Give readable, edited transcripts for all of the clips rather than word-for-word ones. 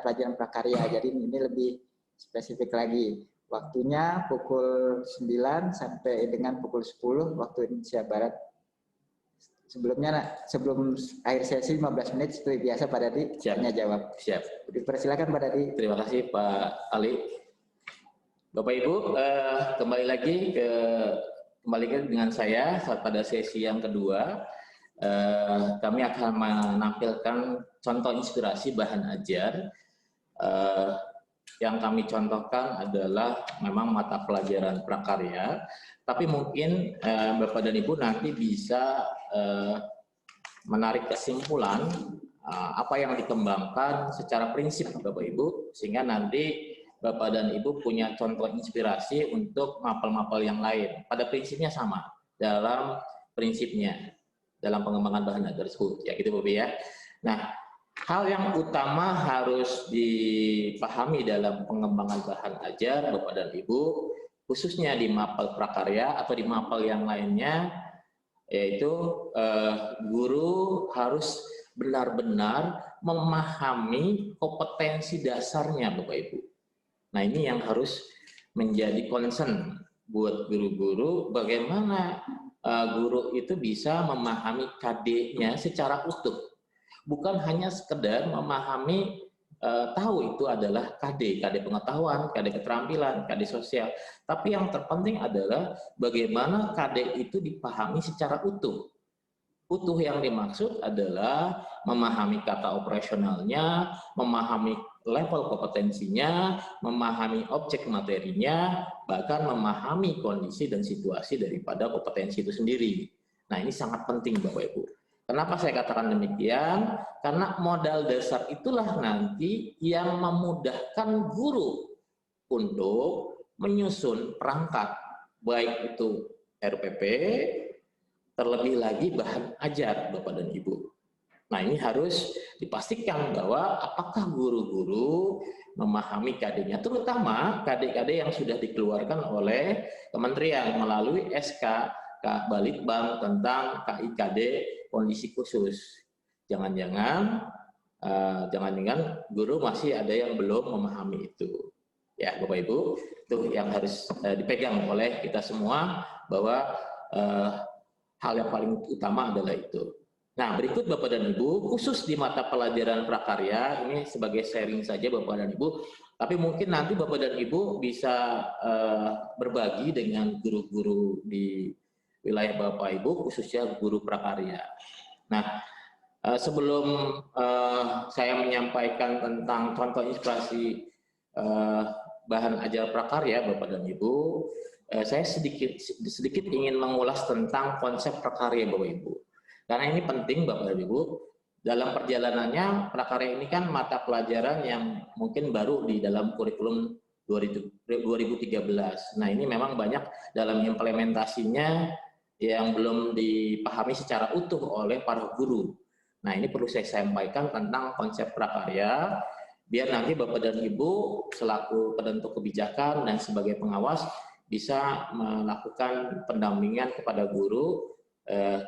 pelajaran prakarya. Jadi ini lebih spesifik lagi. Waktunya pukul 9 sampai dengan pukul 10 waktu Indonesia Barat. Sebelum akhir sesi 15 menit seperti biasa Pak Dadi tanya jawab. Siap. Dipersilakan Pak Dadi. Terima kasih Pak Ali. Bapak Ibu, kembali lagi dengan saya pada sesi yang kedua. Kami akan menampilkan contoh inspirasi bahan ajar. Yang kami contohkan adalah memang mata pelajaran prakarya, tapi mungkin Bapak dan Ibu nanti bisa menarik kesimpulan apa yang dikembangkan secara prinsip Bapak Ibu, sehingga nanti Bapak dan Ibu punya contoh inspirasi untuk mapel-mapel yang lain. Pada prinsipnya sama, dalam prinsipnya, dalam pengembangan bahan ajar tersebut. Ya gitu Bapak ya. Nah, hal yang utama harus dipahami dalam pengembangan bahan ajar Bapak dan Ibu, khususnya di mapel prakarya atau di mapel yang lainnya, yaitu guru harus benar-benar memahami kompetensi dasarnya Bapak Ibu. Nah ini yang harus menjadi concern buat guru-guru, bagaimana guru itu bisa memahami KD-nya secara utuh. Bukan hanya sekedar memahami tahu itu adalah KD pengetahuan, KD keterampilan, KD sosial. Tapi yang terpenting adalah bagaimana KD itu dipahami secara utuh. Utuh yang dimaksud adalah memahami kata operasionalnya, memahami level kompetensinya, memahami objek materinya, bahkan memahami kondisi dan situasi daripada kompetensi itu sendiri. Nah ini sangat penting Bapak Ibu. Kenapa saya katakan demikian? Karena modal dasar itulah nanti yang memudahkan guru untuk menyusun perangkat, baik itu RPP, terlebih lagi bahan ajar Bapak dan Ibu. Nah ini harus dipastikan bahwa apakah guru-guru memahami KD-nya, terutama KD-KD yang sudah dikeluarkan oleh kementerian melalui SK Balitbang tentang KIKD kondisi khusus. Jangan-jangan guru masih ada yang belum memahami itu. Ya Bapak Ibu, itu yang harus dipegang oleh kita semua, bahwa hal yang paling utama adalah itu. Nah, berikut Bapak dan Ibu, khusus di mata pelajaran prakarya, ini sebagai sharing saja Bapak dan Ibu, tapi mungkin nanti Bapak dan Ibu bisa berbagi dengan guru-guru di wilayah Bapak Ibu, khususnya guru prakarya. Nah, sebelum saya menyampaikan tentang contoh inspirasi bahan ajar prakarya Bapak dan Ibu, saya sedikit ingin mengulas tentang konsep prakarya Bapak Ibu. Karena ini penting Bapak dan Ibu, dalam perjalanannya prakarya ini kan mata pelajaran yang mungkin baru di dalam kurikulum 2013. Nah ini memang banyak dalam implementasinya yang belum dipahami secara utuh oleh para guru. Nah ini perlu saya sampaikan tentang konsep prakarya, biar nanti Bapak dan Ibu selaku penentu kebijakan dan sebagai pengawas bisa melakukan pendampingan kepada guru,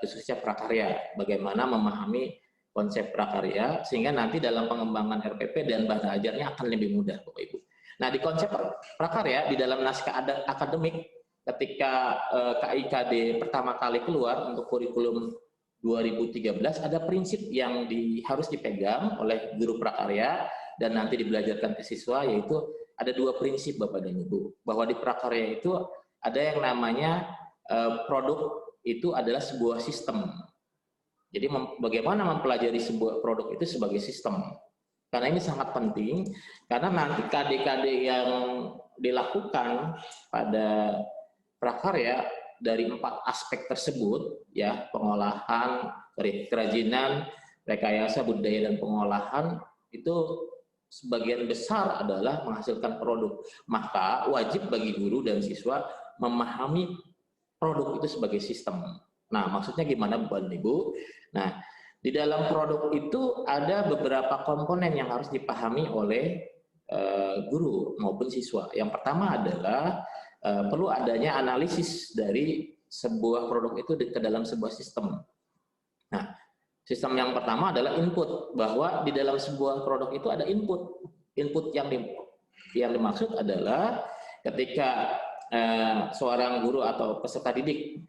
khususnya prakarya, bagaimana memahami konsep prakarya sehingga nanti dalam pengembangan RPP dan bahan ajarnya akan lebih mudah Bapak Ibu. Nah di konsep prakarya di dalam naskah akademik ketika KIKD pertama kali keluar untuk kurikulum 2013 ada prinsip yang harus dipegang oleh guru prakarya dan nanti dibelajarkan ke siswa, yaitu ada dua prinsip Bapak dan Ibu, bahwa di prakarya itu ada yang namanya produk itu adalah sebuah sistem. Jadi bagaimana mempelajari sebuah produk itu sebagai sistem. Karena ini sangat penting, karena nanti KD-KD yang dilakukan pada prakarya dari 4 aspek tersebut, ya, pengolahan, kerajinan, rekayasa budaya dan pengolahan, itu sebagian besar adalah menghasilkan produk. Maka wajib bagi guru dan siswa memahami produk itu sebagai sistem. Nah, maksudnya gimana Bapak Ibu? Nah, di dalam produk itu ada beberapa komponen yang harus dipahami oleh guru maupun siswa. Yang pertama adalah perlu adanya analisis dari sebuah produk itu ke dalam sebuah sistem. Nah, sistem yang pertama adalah input, bahwa di dalam sebuah produk itu ada input. Input yang dimaksud adalah ketika seorang guru atau peserta didik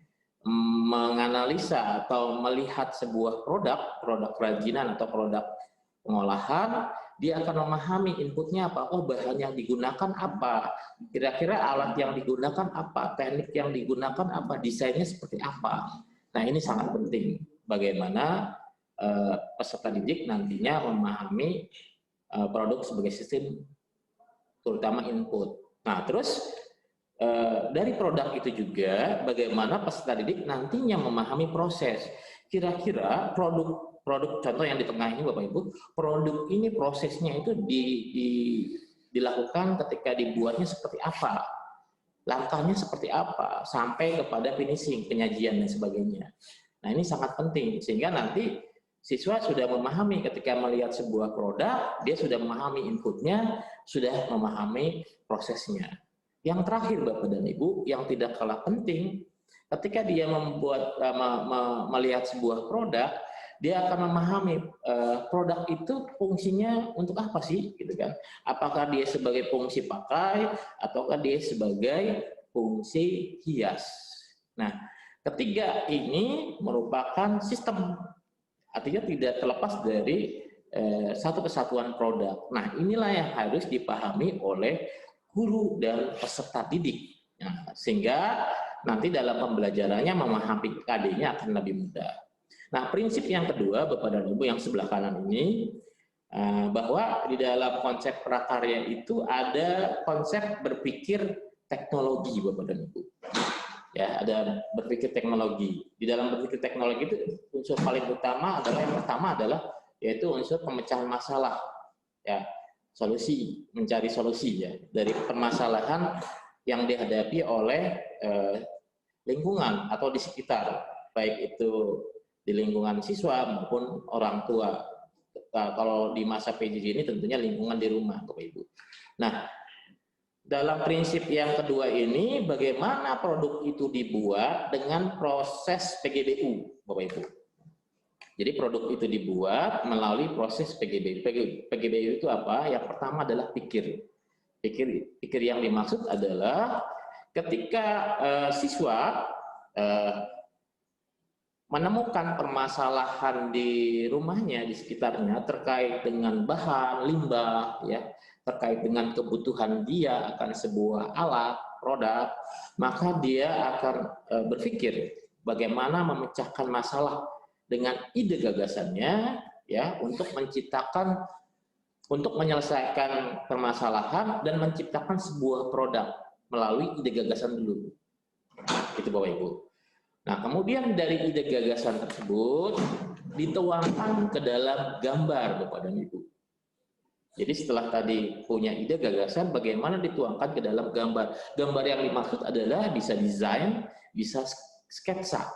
menganalisa atau melihat sebuah produk kerajinan atau produk pengolahan, dia akan memahami inputnya apa, oh bahan yang digunakan apa, kira-kira alat yang digunakan apa, teknik yang digunakan apa, desainnya seperti apa. Nah ini sangat penting, bagaimana peserta didik nantinya memahami produk sebagai sistem, terutama input. Nah terus dari produk itu juga bagaimana peserta didik nantinya memahami proses. Kira-kira produk contoh yang di tengah ini Bapak Ibu, produk ini prosesnya itu dilakukan ketika dibuatnya seperti apa, langkahnya seperti apa, sampai kepada finishing, penyajian dan sebagainya. Nah ini sangat penting sehingga nanti siswa sudah memahami ketika melihat sebuah produk, dia sudah memahami inputnya, sudah memahami prosesnya. Yang terakhir Bapak dan Ibu, yang tidak kalah penting, ketika dia melihat sebuah produk, dia akan memahami produk itu fungsinya untuk apa sih, gitu kan? Apakah dia sebagai fungsi pakai, ataukah dia sebagai fungsi hias? Nah, ketiga ini merupakan sistem, artinya tidak terlepas dari satu kesatuan produk. Nah, inilah yang harus dipahami oleh guru dan peserta didik, nah, sehingga nanti dalam pembelajarannya memahami KD-nya akan lebih mudah. Nah, prinsip yang kedua, Bapak dan Ibu yang sebelah kanan ini, bahwa di dalam konsep prakarya itu ada konsep berpikir teknologi, Bapak dan Ibu. Ya, ada berpikir teknologi. Di dalam berpikir teknologi itu unsur paling utama adalah yang pertama adalah yaitu unsur pemecahan masalah. Ya. Solusi, mencari solusi ya dari permasalahan yang dihadapi oleh lingkungan atau di sekitar, baik itu di lingkungan siswa maupun orang tua. Kalau di masa PJJ ini tentunya lingkungan di rumah, Bapak Ibu. Nah, dalam prinsip yang kedua ini, bagaimana produk itu dibuat dengan proses PGBU, Bapak Ibu. Jadi produk itu dibuat melalui proses PGBU. PGBU itu apa? Yang pertama adalah pikir. Pikir yang dimaksud adalah ketika siswa menemukan permasalahan di rumahnya, di sekitarnya terkait dengan bahan, limbah, ya, terkait dengan kebutuhan dia akan sebuah alat, produk, maka dia akan berpikir bagaimana memecahkan masalah dengan ide gagasannya, ya, untuk menyelesaikan permasalahan dan menciptakan sebuah produk melalui ide gagasan dulu. Itu Bapak Ibu. Nah, kemudian dari ide gagasan tersebut dituangkan ke dalam gambar, Bapak dan Ibu. Jadi setelah tadi punya ide gagasan, bagaimana dituangkan ke dalam gambar. Gambar yang dimaksud adalah bisa desain, bisa sketsa.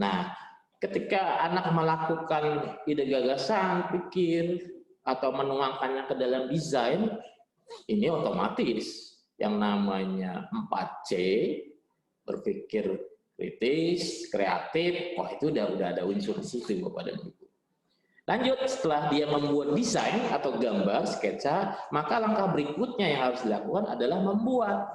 Nah, ketika anak melakukan ide gagasan, pikir, atau menuangkannya ke dalam desain, ini otomatis yang namanya 4C, berpikir kritis, kreatif, wah itu udah ada unsur di situ Bapak dan Ibu. Lanjut, setelah dia membuat desain atau gambar, sketsa, maka langkah berikutnya yang harus dilakukan adalah membuat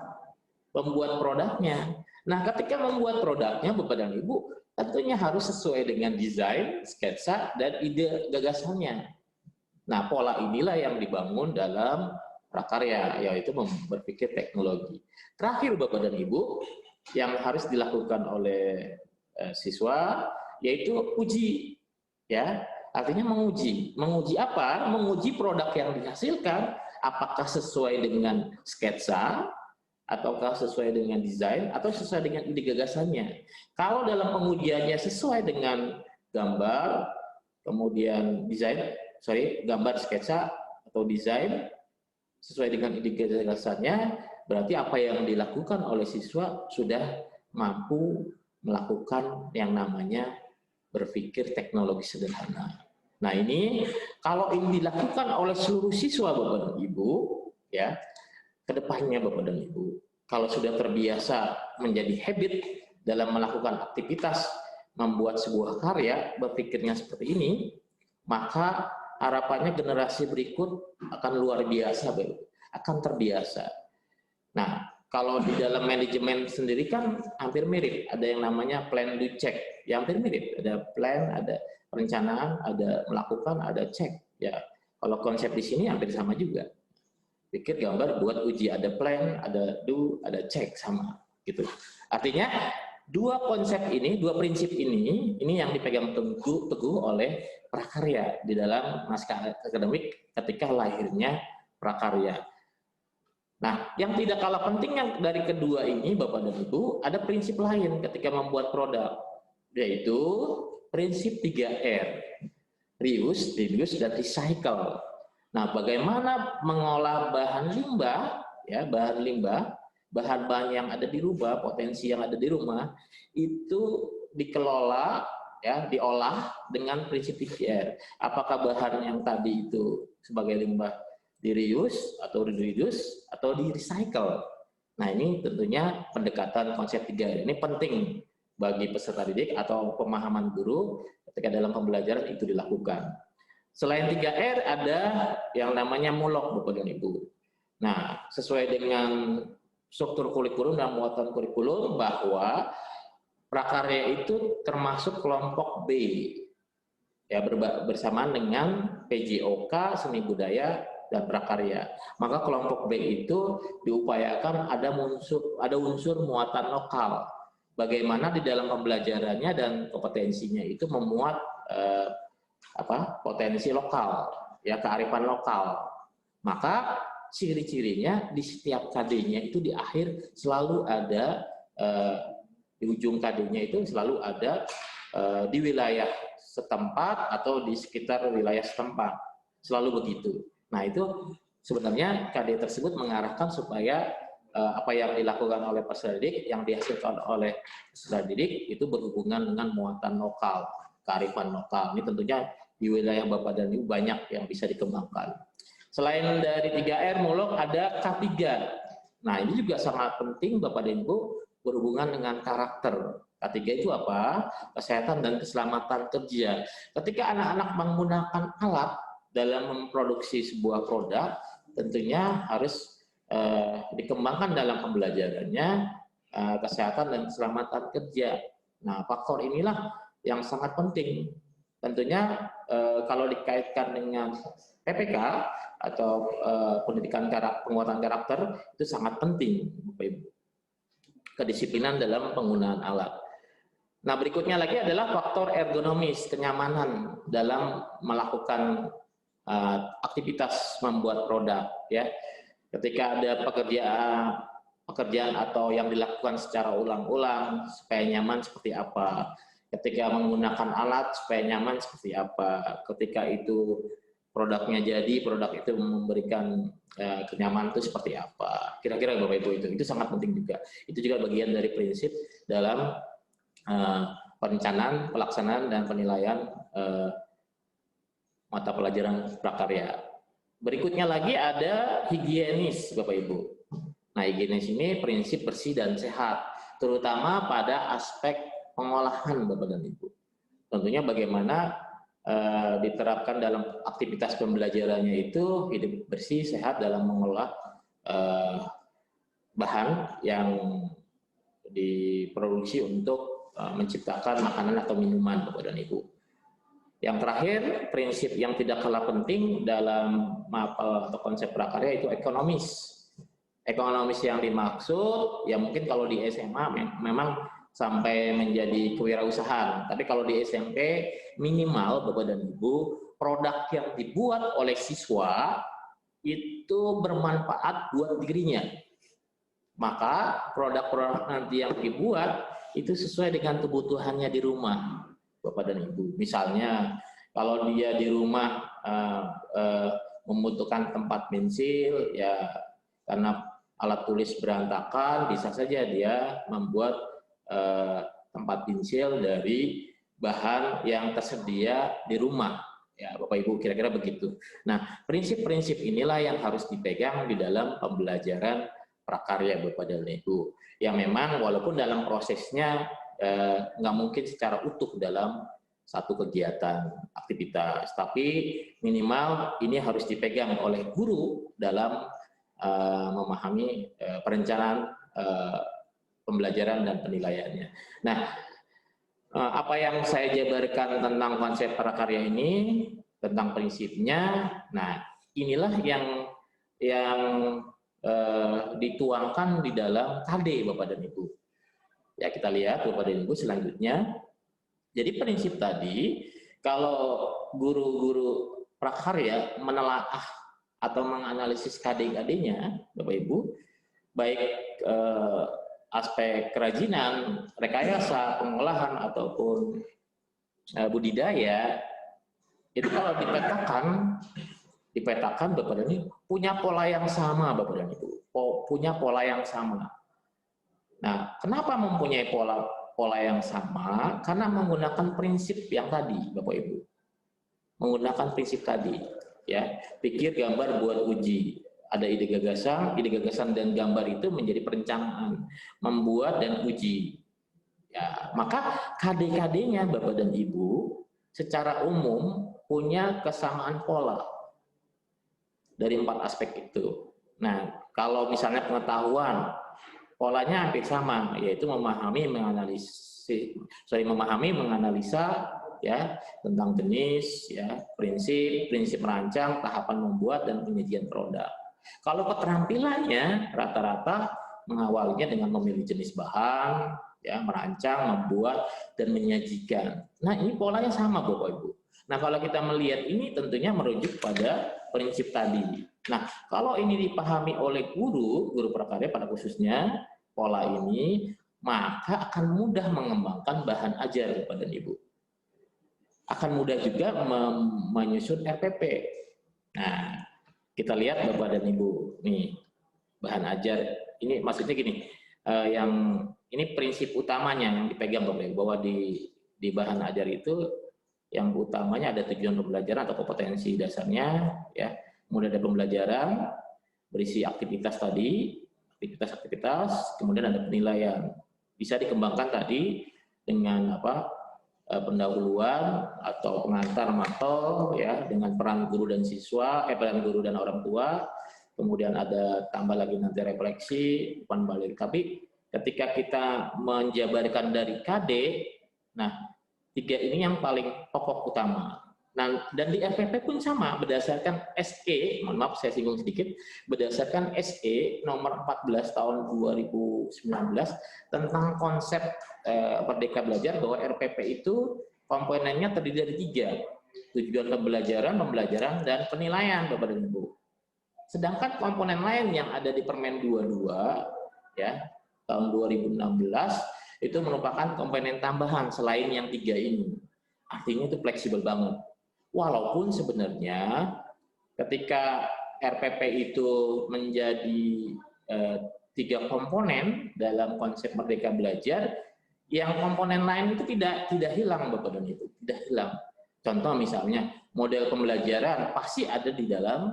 produknya. Nah, ketika membuat produknya Bapak dan Ibu, tentunya harus sesuai dengan desain, sketsa, dan ide gagasannya. Nah, pola inilah yang dibangun dalam prakarya, yaitu berpikir teknologi. Terakhir, Bapak dan Ibu, yang harus dilakukan oleh siswa, yaitu uji. Ya, artinya menguji. Menguji apa? Menguji produk yang dihasilkan, apakah sesuai dengan sketsa, ataukah sesuai dengan desain, atau sesuai dengan ide gagasannya. Kalau dalam pengujiannya sesuai dengan gambar, kemudian gambar, sketsa, atau desain, sesuai dengan ide gagasannya, berarti apa yang dilakukan oleh siswa sudah mampu melakukan yang namanya berpikir teknologi sederhana. Nah ini, kalau ini dilakukan oleh seluruh siswa Bapak dan Ibu, ya, kedepannya Bapak dan Ibu, kalau sudah terbiasa menjadi habit dalam melakukan aktivitas membuat sebuah karya, berpikirnya seperti ini, maka harapannya generasi berikut akan luar biasa, Bapak, akan terbiasa. Nah, kalau di dalam manajemen sendiri kan hampir mirip, ada yang namanya plan do check, ya hampir mirip, ada plan, ada perencanaan, ada melakukan, ada cek. Ya, kalau konsep di sini hampir sama juga. Pikir gambar, buat uji, ada plan, ada do, ada cek, sama gitu. Artinya dua konsep ini, dua prinsip ini yang dipegang teguh oleh prakarya di dalam naskah akademik ketika lahirnya prakarya. Nah, yang tidak kalah pentingnya dari kedua ini, Bapak dan Ibu, ada prinsip lain ketika membuat produk, yaitu prinsip 3R, reuse, reduce, dan recycle. Nah, bagaimana mengolah bahan limbah, ya, bahan-bahan yang ada di rumah, potensi yang ada di rumah, itu dikelola, ya, diolah dengan prinsip 3R. Apakah bahan yang tadi itu sebagai limbah di reuse atau di reduce atau di recycle. Nah, ini tentunya pendekatan konsep 3R ini penting bagi peserta didik atau pemahaman guru ketika dalam pembelajaran itu dilakukan. Selain 3R ada yang namanya mulok, Bapak dan Ibu. Nah, sesuai dengan struktur kurikulum dan muatan kurikulum bahwa prakarya itu termasuk kelompok B, ya, bersamaan dengan PJOK, seni budaya, dan prakarya. Maka kelompok B itu diupayakan ada unsur muatan lokal. Bagaimana di dalam pembelajarannya dan kompetensinya itu memuat potensi lokal, ya, kearifan lokal. Maka ciri-cirinya di setiap KD-nya itu di akhir selalu ada, di ujung KD-nya itu selalu ada di wilayah setempat atau di sekitar wilayah setempat, selalu begitu. Nah, itu sebenarnya KD tersebut mengarahkan supaya apa yang dilakukan oleh peserta didik, yang dihasilkan oleh peserta didik itu berhubungan dengan muatan lokal, kearifan lokal. Ini tentunya di wilayah Bapak dan Ibu banyak yang bisa dikembangkan. Selain dari 3R mulok ada K3. Nah, ini juga sangat penting Bapak dan Ibu, berhubungan dengan karakter. K3 itu apa? Kesehatan dan keselamatan kerja. Ketika anak-anak menggunakan alat dalam memproduksi sebuah produk, tentunya harus dikembangkan dalam pembelajarannya kesehatan dan keselamatan kerja. Nah, faktor inilah yang sangat penting. Tentunya kalau dikaitkan dengan PPK atau pendidikan penguatan karakter itu sangat penting, Bapak Ibu. Kedisiplinan dalam penggunaan alat. Nah, berikutnya lagi adalah faktor ergonomis, kenyamanan dalam melakukan aktivitas membuat produk, ya. Ketika ada pekerjaan atau yang dilakukan secara ulang-ulang supaya nyaman seperti apa. Ketika menggunakan alat supaya nyaman seperti apa, ketika itu produknya jadi, produk itu memberikan kenyamanan itu seperti apa. Kira-kira Bapak Ibu itu sangat penting juga. Itu juga bagian dari prinsip dalam perencanaan, pelaksanaan, dan penilaian mata pelajaran prakarya. Berikutnya lagi ada higienis, Bapak Ibu. Nah, higienis ini prinsip bersih dan sehat, terutama pada aspek pengolahan, Bapak dan Ibu. Tentunya bagaimana diterapkan dalam aktivitas pembelajarannya itu hidup bersih, sehat dalam mengolah bahan yang diproduksi untuk menciptakan makanan atau minuman, Bapak dan Ibu. Yang terakhir, prinsip yang tidak kalah penting dalam atau konsep prakarya itu ekonomis. Ekonomis yang dimaksud, ya mungkin kalau di SMA memang sampai menjadi kewirausahaan. Tapi kalau di SMP minimal Bapak dan Ibu, produk yang dibuat oleh siswa itu bermanfaat buat dirinya. Maka produk-produk nanti yang dibuat itu sesuai dengan kebutuhannya di rumah, Bapak dan Ibu. Misalnya kalau dia di rumah membutuhkan tempat pensil, ya karena alat tulis berantakan, bisa saja dia membuat tempat pensil dari bahan yang tersedia di rumah, ya Bapak Ibu, kira-kira begitu. Nah, prinsip-prinsip inilah yang harus dipegang di dalam pembelajaran prakarya, Bapak dan Ibu, yang memang walaupun dalam prosesnya nggak mungkin secara utuh dalam satu kegiatan aktivitas, tapi minimal ini harus dipegang oleh guru dalam memahami perencanaan pembelajaran dan penilaiannya. Nah, apa yang saya jabarkan tentang konsep prakarya ini, tentang prinsipnya, nah inilah yang dituangkan di dalam KD, Bapak dan Ibu. Ya, kita lihat Bapak dan Ibu selanjutnya. Jadi prinsip tadi, kalau guru-guru prakarya menelaah atau menganalisis KD-KD-nya, Bapak Ibu, baik aspek kerajinan, rekayasa, pengolahan, ataupun budidaya, itu kalau dipetakan Bapak dan Ibu, punya pola yang sama, Bapak dan Ibu, punya pola yang sama. Nah, kenapa mempunyai pola yang sama? Karena menggunakan prinsip yang tadi, Bapak Ibu. Menggunakan prinsip tadi, ya. Pikir, gambar, buat, uji. Ada ide gagasan dan gambar itu menjadi perencanaan, membuat dan uji. Ya, maka KD-KD-nya Bapak dan Ibu secara umum punya kesamaan pola dari 4 aspek itu. Nah, kalau misalnya pengetahuan, polanya hampir sama, yaitu memahami, menganalisa ya tentang jenis, ya prinsip merancang, tahapan membuat dan penyajian produk. Kalau keterampilannya rata-rata mengawalinya dengan memilih jenis bahan, ya merancang, membuat dan menyajikan. Nah, ini polanya sama, Bapak Ibu. Nah, kalau kita melihat ini tentunya merujuk pada prinsip tadi. Nah, kalau ini dipahami oleh guru prakarya pada khususnya pola ini, maka akan mudah mengembangkan bahan ajar Bapak dan Ibu. Akan mudah juga menyusun RPP. Nah, kita lihat Bapak dan Ibu, nih bahan ajar. Ini maksudnya gini, ini prinsip utamanya yang dipegang Bapak Ibu, bahwa di bahan ajar itu yang utamanya ada tujuan pembelajaran atau kompetensi dasarnya, ya. Kemudian ada pembelajaran, berisi aktivitas tadi, aktivitas, kemudian ada penilaian. Bisa dikembangkan tadi dengan pendahuluan atau pengantar matol, ya, dengan peran guru dan siswa, peran guru dan orang tua. Kemudian ada tambah lagi nanti refleksi, umpan balik. Tapi ketika kita menjabarkan dari KD, nah 3 ini yang paling pokok utama. Nah, dan di RPP pun sama, berdasarkan SE, mohon maaf saya singgung sedikit, berdasarkan SE nomor 14 tahun 2019 tentang konsep Merdeka Belajar, bahwa RPP itu komponennya terdiri dari 3, tujuan pembelajaran, dan penilaian, Bapak dan Ibu. Sedangkan komponen lain yang ada di Permen 22, ya, tahun 2016, itu merupakan komponen tambahan selain yang 3 ini. Artinya itu fleksibel banget. Walaupun sebenarnya ketika RPP itu menjadi 3 komponen dalam konsep Merdeka Belajar, yang komponen lain itu tidak hilang, Bapak dan Ibu, tidak hilang. Contoh misalnya model pembelajaran pasti ada di dalam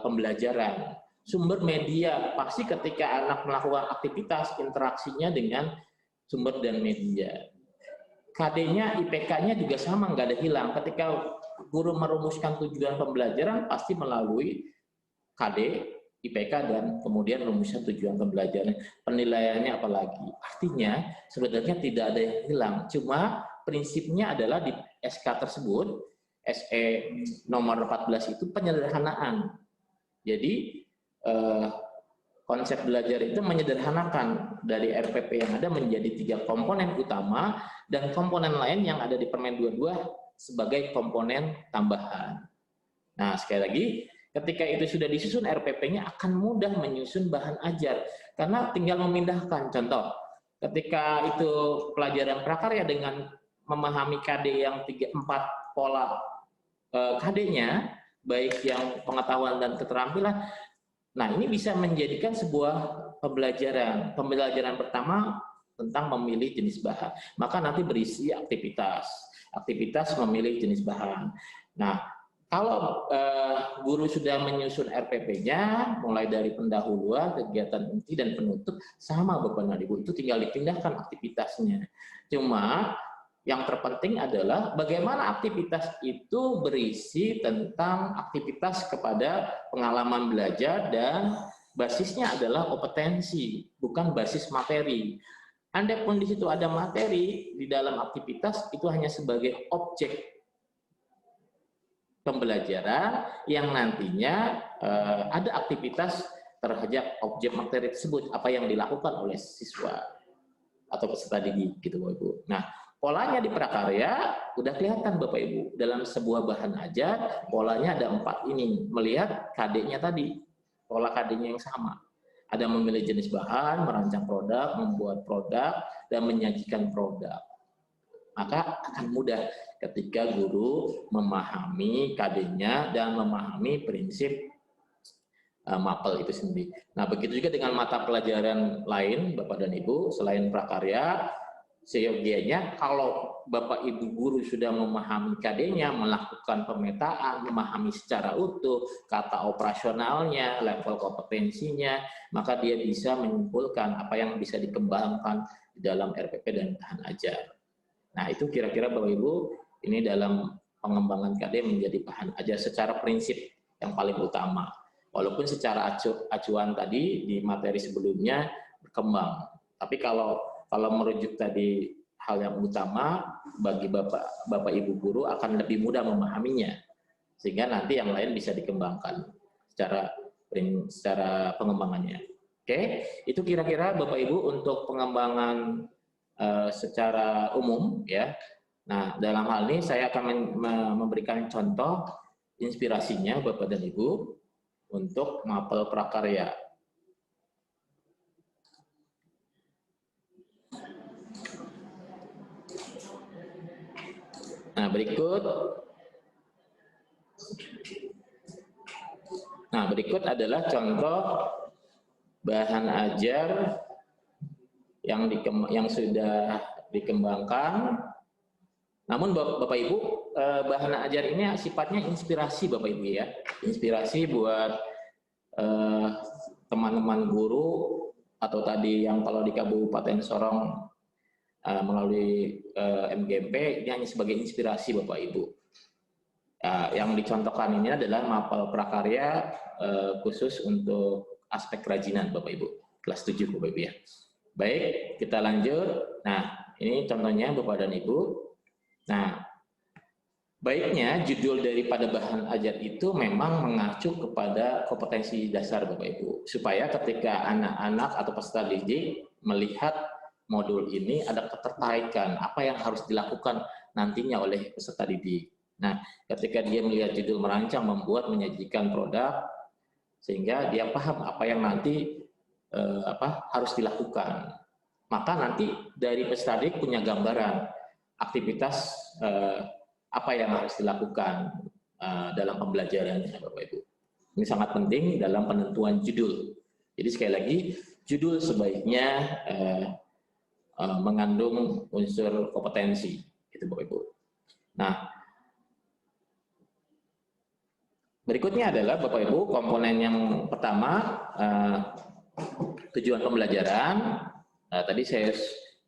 pembelajaran. Sumber media pasti ketika anak melakukan aktivitas, interaksinya dengan sumber dan media. KD-nya, IPK-nya juga sama, nggak ada hilang. Ketika guru merumuskan tujuan pembelajaran pasti melalui KD, IPK, dan kemudian rumusan tujuan pembelajaran. Penilaiannya apalagi. Artinya sebenarnya tidak ada yang hilang. Cuma prinsipnya adalah di SK tersebut, SE nomor 14 itu penyederhanaan. Jadi konsep belajar itu menyederhanakan dari RPP yang ada menjadi 3 komponen utama dan komponen lain yang ada di Permen 22 sebagai komponen tambahan. Nah, sekali lagi, ketika itu sudah disusun RPP-nya akan mudah menyusun bahan ajar karena tinggal memindahkan. Contoh, ketika itu pelajaran prakarya dengan memahami KD yang 4 pola KD-nya, baik yang pengetahuan dan keterampilan. Nah, ini bisa menjadikan sebuah pembelajaran. Pembelajaran pertama tentang memilih jenis bahan. Maka nanti berisi aktivitas memilih jenis bahan. Nah, kalau guru sudah menyusun RPP-nya, mulai dari pendahuluan, kegiatan inti, dan penutup, sama Bapak dan Ibu, itu tinggal dipindahkan aktivitasnya. Cuma yang terpenting adalah bagaimana aktivitas itu berisi tentang aktivitas kepada pengalaman belajar dan basisnya adalah kompetensi, bukan basis materi. Andai pun di situ ada materi, di dalam aktivitas itu hanya sebagai objek pembelajaran yang nantinya ada aktivitas terhadap objek materi tersebut, apa yang dilakukan oleh siswa atau peserta didik gitu Bapak Ibu. Nah, polanya di prakarya udah kelihatan Bapak Ibu. Dalam sebuah bahan ajar, polanya ada 4 ini. Melihat KD-nya tadi, pola KD-nya yang sama. Ada memilih jenis bahan, merancang produk, membuat produk, dan menyajikan produk. Maka akan mudah ketika guru memahami KD-nya dan memahami prinsip mapel itu sendiri. Nah, begitu juga dengan mata pelajaran lain, Bapak dan Ibu, selain prakarya, seyogianya kalau Bapak Ibu guru sudah memahami KD-nya, melakukan pemetaan, memahami secara utuh, kata operasionalnya, level kompetensinya, maka dia bisa menyimpulkan apa yang bisa dikembangkan di dalam RPP dan bahan ajar. Nah, itu kira-kira Bapak Ibu, ini dalam pengembangan KD menjadi bahan ajar secara prinsip yang paling utama. Walaupun secara acuan tadi di materi sebelumnya berkembang. Tapi kalau merujuk tadi hal yang utama bagi Bapak Ibu guru akan lebih mudah memahaminya. Sehingga nanti yang lain bisa dikembangkan secara pengembangannya. Oke, itu kira-kira Bapak Ibu untuk pengembangan secara umum ya. Nah, dalam hal ini saya akan memberikan contoh inspirasinya Bapak dan Ibu untuk mapel prakarya. Nah, berikut adalah contoh bahan ajar yang sudah dikembangkan. Namun Bapak Ibu, bahan ajar ini sifatnya inspirasi Bapak Ibu ya. Inspirasi buat teman-teman guru atau tadi yang kalau di Kabupaten Sorong melalui MGMP, ini hanya sebagai inspirasi Bapak Ibu. Yang dicontohkan ini adalah mapel prakarya khusus untuk aspek kerajinan Bapak Ibu. Kelas 7 Bapak Ibu ya. Baik, kita lanjut. Nah, ini contohnya Bapak dan Ibu. Nah, baiknya judul daripada bahan ajar itu memang mengacu kepada kompetensi dasar Bapak Ibu. Supaya ketika anak-anak atau peserta didik melihat modul ini ada ketertarikan apa yang harus dilakukan nantinya oleh peserta didik. Nah, ketika dia melihat judul merancang, membuat, menyajikan produk, sehingga dia paham apa yang nanti harus dilakukan. Maka nanti dari peserta didik punya gambaran aktivitas apa yang harus dilakukan dalam pembelajarannya Bapak Ibu. Ini sangat penting dalam penentuan judul. Jadi sekali lagi, judul sebaiknya mengandung unsur kompetensi, itu Bapak Ibu. Nah, berikutnya adalah Bapak Ibu komponen yang pertama tujuan pembelajaran. Tadi saya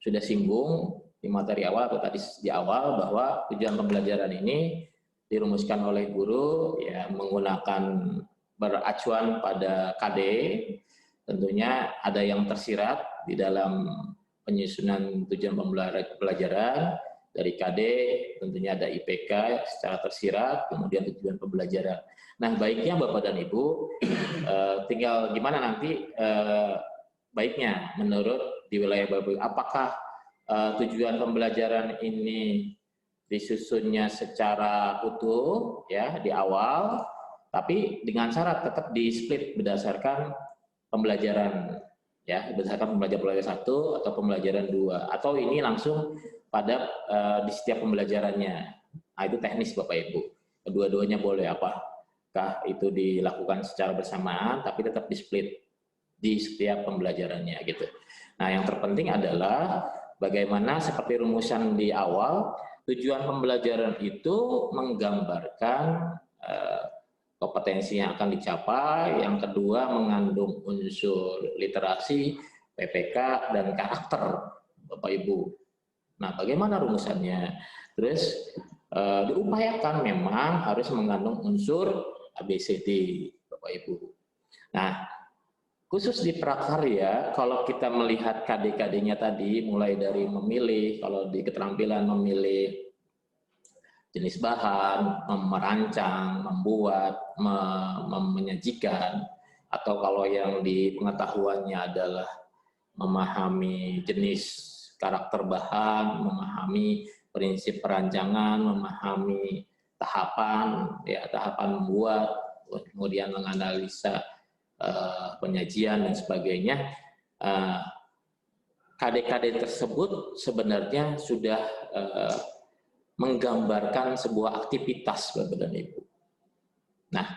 sudah singgung di materi awal atau tadi di awal bahwa tujuan pembelajaran ini dirumuskan oleh guru ya menggunakan beracuan pada KD. Tentunya ada yang tersirat di dalam penyusunan tujuan pembelajaran dari KD, tentunya ada IPK secara tersirat, kemudian tujuan pembelajaran. Nah, baiknya Bapak dan Ibu tinggal gimana nanti baiknya menurut di wilayah Bapak, apakah tujuan pembelajaran ini disusunnya secara utuh ya di awal, tapi dengan syarat tetap di split berdasarkan pembelajaran ya, berdasarkan pembelajaran 1 atau pembelajaran 2, atau ini langsung pada di setiap pembelajarannya. Nah, itu teknis Bapak Ibu. Kedua-duanya boleh, apakah itu dilakukan secara bersamaan tapi tetap di split di setiap pembelajarannya gitu. Nah, yang terpenting adalah bagaimana seperti rumusan di awal, tujuan pembelajaran itu menggambarkan kompetensi yang akan dicapai, yang kedua mengandung unsur literasi, PPK, dan karakter Bapak Ibu. Nah, bagaimana rumusannya? Terus diupayakan memang harus mengandung unsur ABCD, Bapak Ibu. Nah, khusus di prakarya, kalau kita melihat KD-KD-nya tadi, mulai dari memilih, kalau di keterampilan memilih jenis bahan, merancang, membuat, menyajikan, atau kalau yang di pengetahuannya adalah memahami jenis karakter bahan, memahami prinsip perancangan, memahami tahapan, ya tahapan membuat, kemudian menganalisa penyajian dan sebagainya. KD-KD tersebut sebenarnya sudah menggambarkan sebuah aktivitas, Bapak dan Ibu. Nah,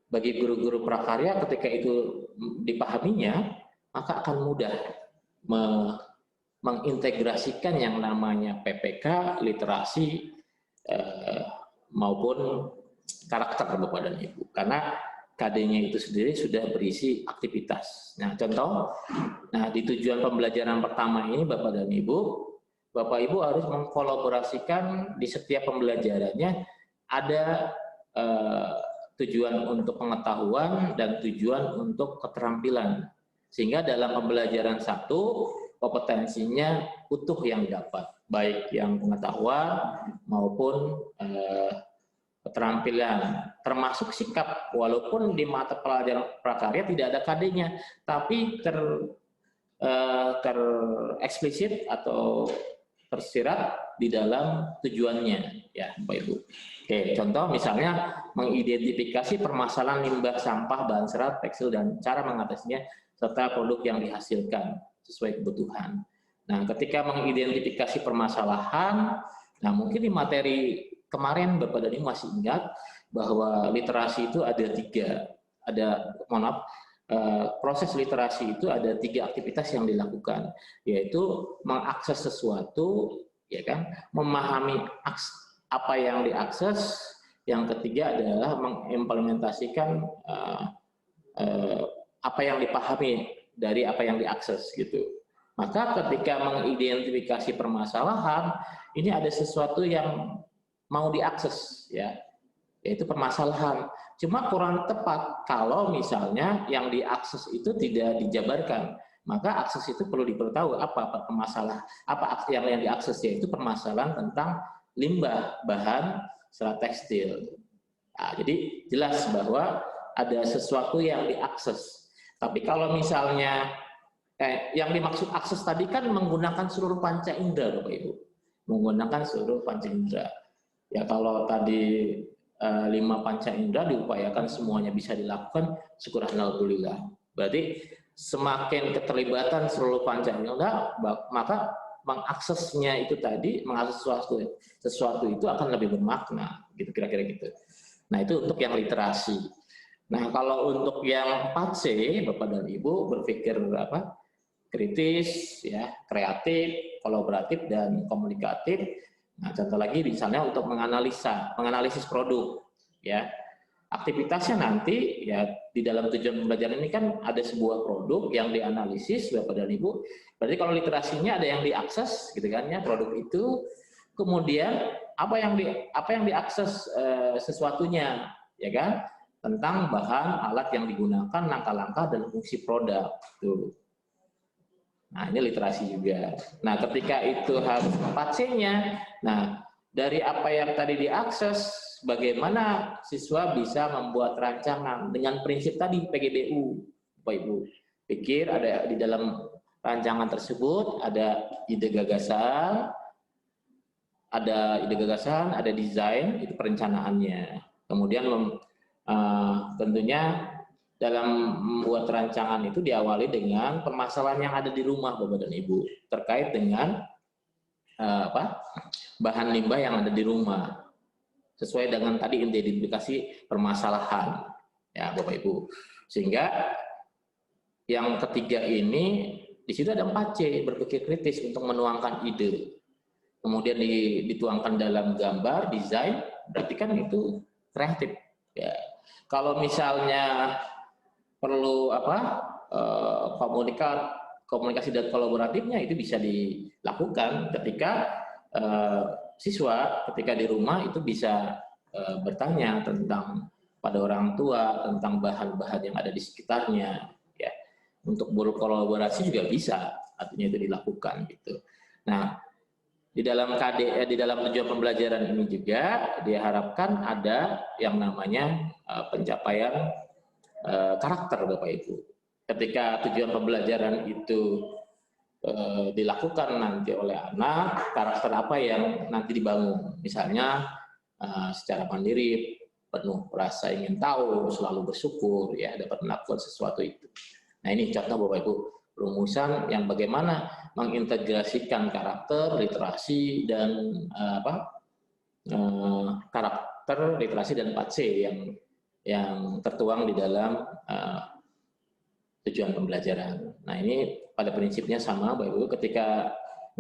bagi guru-guru prakarya ketika itu dipahaminya, maka akan mudah mengintegrasikan yang namanya PPK, literasi, maupun karakter, Bapak dan Ibu. Karena KD-nya itu sendiri sudah berisi aktivitas. Nah, contoh, di tujuan pembelajaran pertama ini, Bapak dan Ibu, Bapak Ibu harus mengkolaborasikan di setiap pembelajarannya ada tujuan untuk pengetahuan dan tujuan untuk keterampilan. Sehingga dalam pembelajaran satu, kompetensinya utuh yang didapat, baik yang pengetahuan maupun keterampilan, termasuk sikap. Walaupun di mata pelajaran prakarya tidak ada KD-nya, tapi tereksplisit atau tersirat di dalam tujuannya, ya Bapak Ibu. Oke, contoh misalnya mengidentifikasi permasalahan limbah sampah, bahan serat, tekstil, dan cara mengatasinya, serta produk yang dihasilkan sesuai kebutuhan. Nah, ketika mengidentifikasi permasalahan, nah mungkin di materi kemarin Bapak dan Ibu masih ingat bahwa literasi itu ada proses literasi itu ada 3 aktivitas yang dilakukan, yaitu mengakses sesuatu, ya kan, memahami apa yang diakses, yang ketiga adalah mengimplementasikan apa yang dipahami dari apa yang diakses gitu. Maka ketika mengidentifikasi permasalahan, ini ada sesuatu yang mau diakses, ya, yaitu permasalahan. Cuma kurang tepat kalau misalnya yang diakses itu tidak dijabarkan. Maka akses itu perlu diberitahu apa permasalahan, apa yang diakses, yaitu permasalahan tentang limbah bahan serat tekstil. Nah, jadi jelas bahwa ada sesuatu yang diakses. Tapi kalau misalnya yang dimaksud akses tadi kan menggunakan seluruh panca indera, Bapak Ibu, menggunakan seluruh panca indera. Ya kalau tadi 5 panca indera diupayakan semuanya bisa dilakukan, syukur alhamdulillah. Berarti semakin keterlibatan seluruh panca indera, maka mengaksesnya itu tadi, mengakses sesuatu itu akan lebih bermakna, gitu kira-kira gitu. Nah, itu untuk yang literasi. Nah, kalau untuk yang 4C, Bapak dan Ibu berpikir kritis, ya, kreatif, kolaboratif, dan komunikatif. Nah, contoh lagi misalnya untuk menganalisis produk, ya. Aktivitasnya nanti ya di dalam tujuan pembelajaran ini kan ada sebuah produk yang dianalisis, Bapak dan Ibu. Berarti kalau literasinya ada yang diakses gitu kan ya, produk itu. Kemudian apa yang diakses sesuatunya, ya kan? Tentang bahan, alat yang digunakan, langkah-langkah dan fungsi produk. Tuh. Nah, ini literasi juga. Nah, ketika itu harus 4C-nya, nah, dari apa yang tadi diakses, bagaimana siswa bisa membuat rancangan dengan prinsip tadi PGBU, Bapak Ibu. Pikir ada di dalam rancangan tersebut ada ide gagasan, ada desain, itu perencanaannya. Kemudian tentunya dalam membuat rancangan itu diawali dengan permasalahan yang ada di rumah, Bapak dan Ibu, terkait dengan bahan limbah yang ada di rumah, sesuai dengan tadi identifikasi permasalahan, ya Bapak Ibu. Sehingga yang ketiga ini di situ ada 4C, berpikir kritis untuk menuangkan ide, kemudian dituangkan dalam gambar, desain, berarti kan itu kreatif. Ya. Kalau misalnya perlu komunikasi dan kolaboratifnya itu bisa dilakukan ketika siswa ketika di rumah itu bisa bertanya tentang pada orang tua tentang bahan-bahan yang ada di sekitarnya, ya. Untuk berkolaborasi juga bisa, artinya itu dilakukan gitu. Nah, di dalam di dalam tujuan pembelajaran ini juga diharapkan ada yang namanya pencapaian karakter, Bapak Ibu. Ketika tujuan pembelajaran itu dilakukan nanti oleh anak, karakter apa yang nanti dibangun, misalnya secara mandiri, penuh rasa ingin tahu, selalu bersyukur, ya, dapat melakukan sesuatu itu. Nah, ini contoh Bapak Ibu rumusan yang bagaimana mengintegrasikan karakter, literasi dan karakter, literasi dan 4C yang tertuang di dalam tujuan pembelajaran. Nah, ini pada prinsipnya sama Bapak Ibu ketika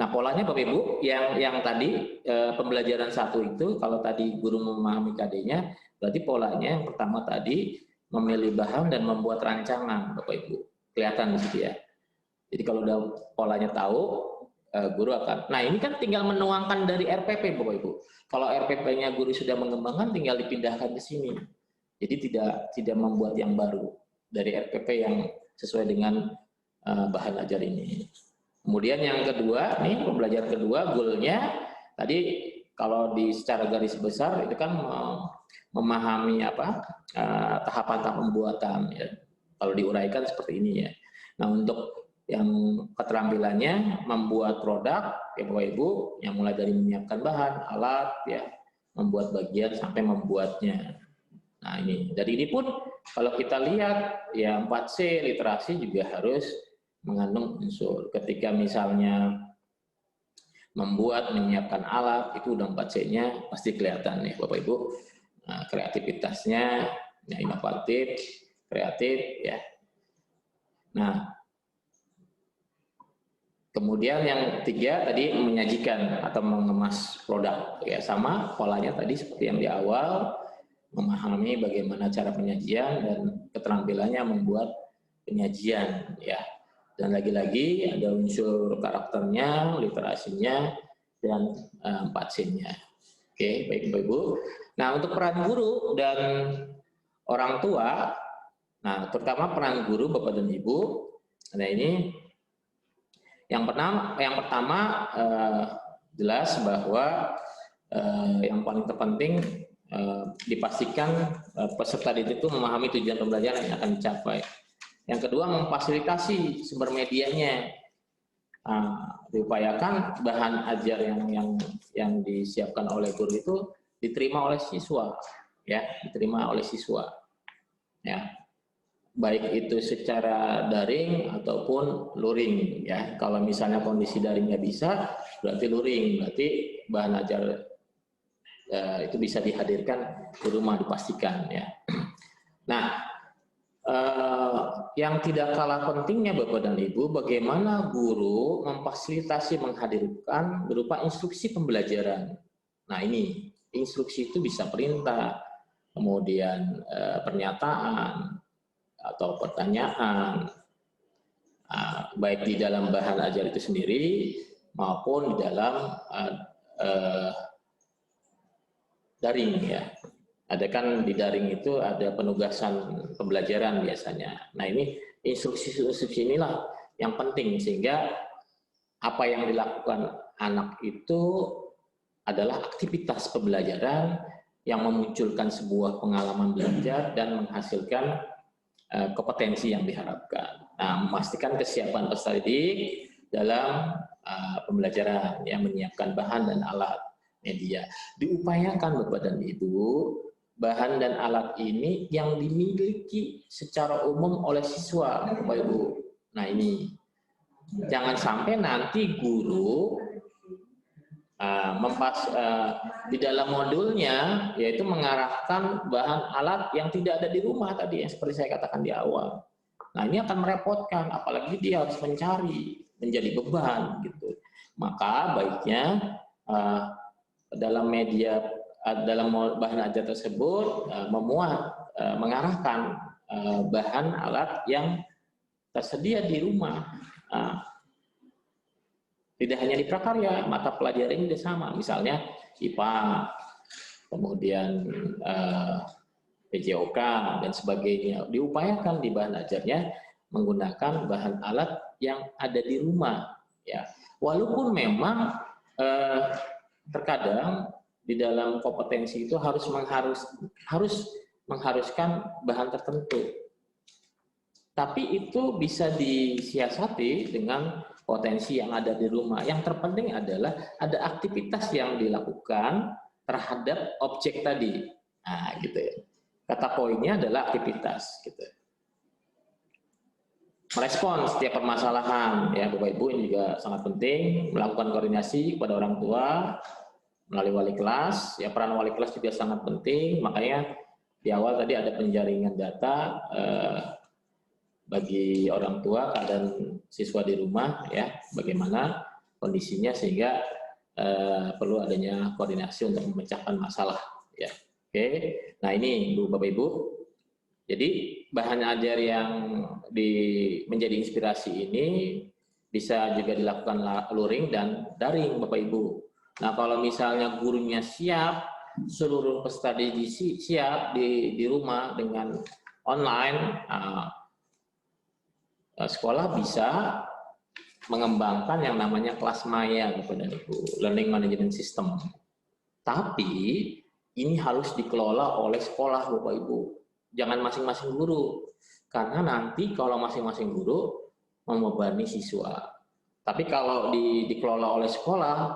polanya Bapak Ibu yang tadi pembelajaran 1 itu kalau tadi guru memahami KD-nya, berarti polanya yang pertama tadi memilih bahan dan membuat rancangan Bapak Ibu. Kelihatan di situ ya. Jadi kalau udah polanya tahu, guru akan. Nah, ini kan tinggal menuangkan dari RPP Bapak Ibu. Kalau RPP-nya guru sudah mengembangkan tinggal dipindahkan ke sini. Jadi tidak membuat yang baru dari RPP yang sesuai dengan bahan ajar ini. Kemudian yang kedua, nih pembelajaran kedua, goalnya tadi kalau di secara garis besar itu kan memahami tahapan-tahapan pembuatan. Ya. Kalau diuraikan seperti ini ya. Nah, untuk yang keterampilannya membuat produk, ya Bapak Ibu, yang mulai dari menyiapkan bahan, alat, ya, membuat bagian sampai membuatnya. Nah, ini dari ini pun kalau kita lihat ya 4C literasi juga harus mengandung unsur. Ketika misalnya membuat, menyiapkan alat, itu udah 4C-nya pasti kelihatan nih Bapak Ibu. Nah, kreativitasnya, ya, inovatif, kreatif, ya. Nah, kemudian yang ketiga tadi menyajikan atau mengemas produk, ya sama polanya tadi seperti yang di awal, memahami bagaimana cara penyajian dan keterampilannya membuat penyajian, ya. Dan lagi-lagi ada unsur karakternya, literasinya, dan 4C-nya. Oke, baik Bapak Ibu. Nah, untuk peran guru dan orang tua, nah terutama peran guru Bapak dan Ibu, nah ini yang pertama jelas bahwa yang paling terpenting dipastikan peserta didik itu memahami tujuan pembelajaran yang akan dicapai. Yang kedua, memfasilitasi sumber medianya. Diupayakan bahan ajar yang disiapkan oleh guru itu diterima oleh siswa, ya, diterima oleh siswa, ya, baik itu secara daring ataupun luring, ya. Kalau misalnya kondisi daringnya bisa, berarti luring, berarti bahan ajar itu bisa dihadirkan di rumah, dipastikan, ya. Nah, yang tidak kalah pentingnya Bapak dan Ibu, bagaimana guru memfasilitasi menghadirkan berupa instruksi pembelajaran. Nah, ini instruksi itu bisa perintah, kemudian pernyataan atau pertanyaan, baik di dalam bahan ajar itu sendiri maupun di dalam daring, ya. Ada kan di daring itu ada penugasan pembelajaran biasanya. Nah, ini instruksi-instruksi inilah yang penting sehingga apa yang dilakukan anak itu adalah aktivitas pembelajaran yang memunculkan sebuah pengalaman belajar dan menghasilkan kompetensi yang diharapkan. Nah, memastikan kesiapan peserta didik dalam pembelajaran, yang menyiapkan bahan dan alat media. Diupayakan Bapak dan Ibu, bahan dan alat ini yang dimiliki secara umum oleh siswa, Bapak Ibu. Nah, ini jangan sampai nanti guru di dalam modulnya yaitu mengarahkan bahan alat yang tidak ada di rumah tadi, yang seperti saya katakan di awal. Nah, ini akan merepotkan, apalagi dia harus mencari, menjadi beban gitu. Maka baiknya dalam media, dalam bahan ajar tersebut mengarahkan bahan alat yang tersedia di rumah. Tidak hanya di prakarya, mata pelajaran juga sama. Misalnya IPA, kemudian PJOK dan sebagainya, diupayakan di bahan ajarnya menggunakan bahan alat yang ada di rumah, ya. Walaupun memang terkadang di dalam kompetensi itu harus mengharuskan bahan tertentu, tapi itu bisa disiasati dengan potensi yang ada di rumah. Yang terpenting adalah ada aktivitas yang dilakukan terhadap objek tadi. Nah, gitu ya. Kata poinnya adalah aktivitas, gitu. Merespon setiap permasalahan, ya Bapak Ibu, ini juga sangat penting. Melakukan koordinasi kepada orang tua melalui wali kelas. Ya, peran wali kelas juga sangat penting. Makanya di awal tadi ada penjaringan data bagi orang tua keadaan siswa di rumah, ya, bagaimana kondisinya, sehingga perlu adanya koordinasi untuk memecahkan masalah, ya. Oke, nah ini Bapak Ibu, jadi bahan ajar yang menjadi inspirasi ini bisa juga dilakukan luring dan daring Bapak Ibu. Nah, kalau misalnya gurunya siap, seluruh peserta didik siap di rumah dengan online, sekolah bisa mengembangkan yang namanya kelas maya, Bapak dan Ibu, learning management system. Tapi ini harus dikelola oleh sekolah, Bapak Ibu. Jangan masing-masing guru, karena nanti kalau masing-masing guru membebani siswa. Tapi kalau dikelola oleh sekolah,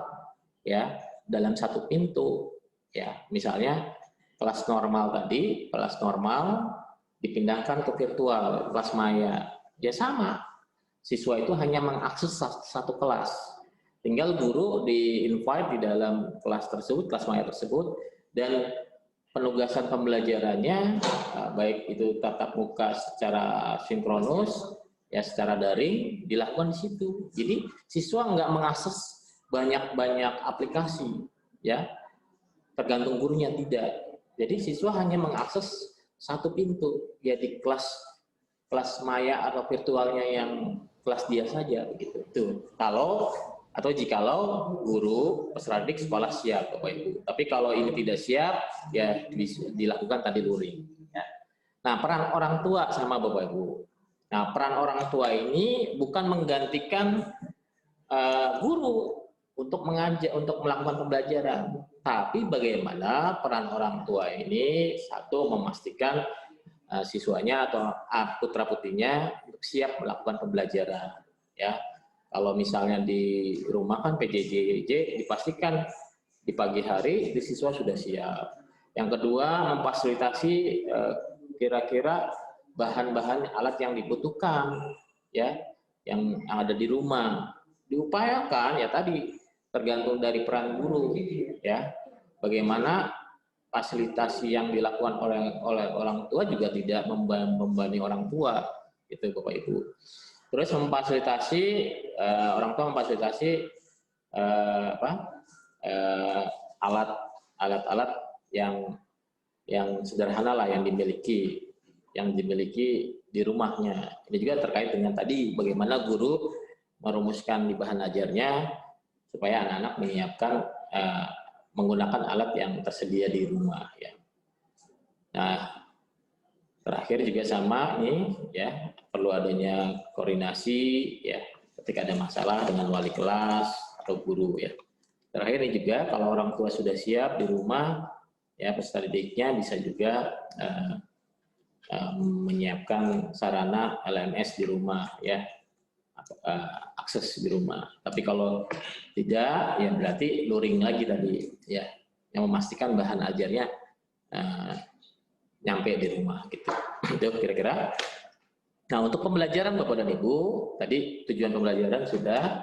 ya, dalam satu pintu, ya, misalnya kelas normal tadi, kelas normal dipindahkan ke virtual, kelas maya, ya sama. Siswa itu hanya mengakses satu kelas. Tinggal guru di-invite di dalam kelas tersebut, kelas maya tersebut, dan penugasan pembelajarannya, baik itu tatap muka secara sinkronus, ya secara daring, dilakukan di situ. Jadi siswa nggak mengakses banyak-banyak aplikasi, ya, tergantung gurunya, tidak. Jadi siswa hanya mengakses satu pintu, ya di kelas maya atau virtualnya yang kelas dia saja, begitu. Itu jikalau guru peserta didik sekolah siap, Bapak Ibu. Tapi kalau ini tidak siap, ya dilakukan tadi luring. Ya. Nah, peran orang tua sama Bapak Ibu. Nah, peran orang tua ini bukan menggantikan guru untuk melakukan pembelajaran, tapi bagaimana peran orang tua ini, satu, memastikan siswanya atau putra-putrinya siap melakukan pembelajaran, ya. Kalau misalnya di rumah kan PJJ dipastikan di pagi hari di siswa sudah siap. Yang kedua, memfasilitasi kira-kira bahan-bahan alat yang dibutuhkan, ya, yang ada di rumah. Diupayakan, ya tadi tergantung dari peran guru, ya. Bagaimana fasilitasi yang dilakukan oleh orang tua juga tidak membebani orang tua, gitu Bapak Ibu. Terus memfasilitasi orang tua memfasilitasi alat-alat yang sederhana lah yang dimiliki di rumahnya. Ini juga terkait dengan tadi bagaimana guru merumuskan di bahan ajarnya supaya anak-anak menyiapkan menggunakan alat yang tersedia di rumah, ya. Nah, terakhir juga sama nih, ya, perlu adanya koordinasi, ya, ketika ada masalah dengan wali kelas atau guru, ya. Terakhir ini juga kalau orang tua sudah siap di rumah, ya, peserta didiknya bisa juga menyiapkan sarana LMS di rumah, ya, akses di rumah. Tapi kalau tidak, ya berarti luring lagi tadi, ya, yang memastikan bahan ajarnya nyampe di rumah, gitu. Itu kira-kira. Nah, untuk pembelajaran Bapak dan Ibu, tadi tujuan pembelajaran sudah,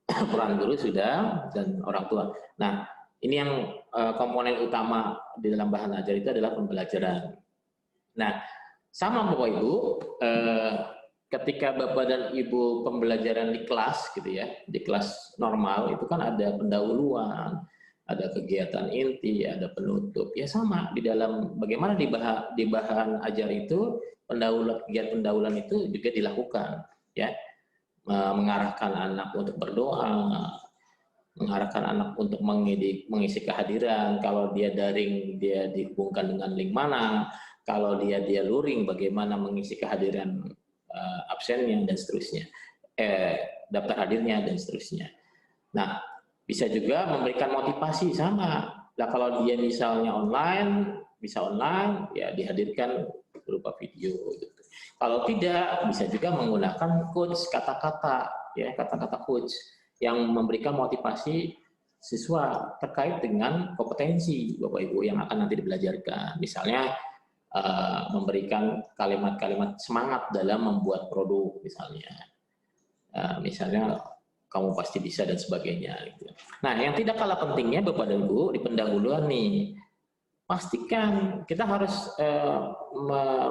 peran guru sudah, dan orang tua. Nah, ini yang komponen utama di dalam bahan ajar itu adalah pembelajaran. Nah, sama Bapak Ibu, ketika Bapak dan Ibu pembelajaran di kelas, gitu ya, di kelas normal itu kan ada pendahuluan, ada kegiatan inti, ada penutup. Ya sama, di dalam bagaimana di bahan ajar itu kegiatan pendahuluan itu juga dilakukan, ya. mengarahkan anak untuk berdoa, mengarahkan anak untuk mengisi kehadiran. Kalau dia daring, dia dihubungkan dengan link mana. Kalau dia luring, bagaimana mengisi kehadiran absennya dan seterusnya, daftar hadirnya dan seterusnya. Nah, bisa juga memberikan motivasi sama. Nah, kalau dia misalnya online, bisa online, ya dihadirkan berupa video. Gitu. Kalau tidak, bisa juga menggunakan coach kata-kata, ya kata-kata coach yang memberikan motivasi siswa terkait dengan kompetensi Bapak Ibu yang akan nanti dibelajarkan. Misalnya memberikan kalimat-kalimat semangat dalam membuat produk, misalnya kamu pasti bisa dan sebagainya. Gitu. Nah, yang tidak kalah pentingnya Bapak dan Ibu di pendahuluan nih, pastikan kita harus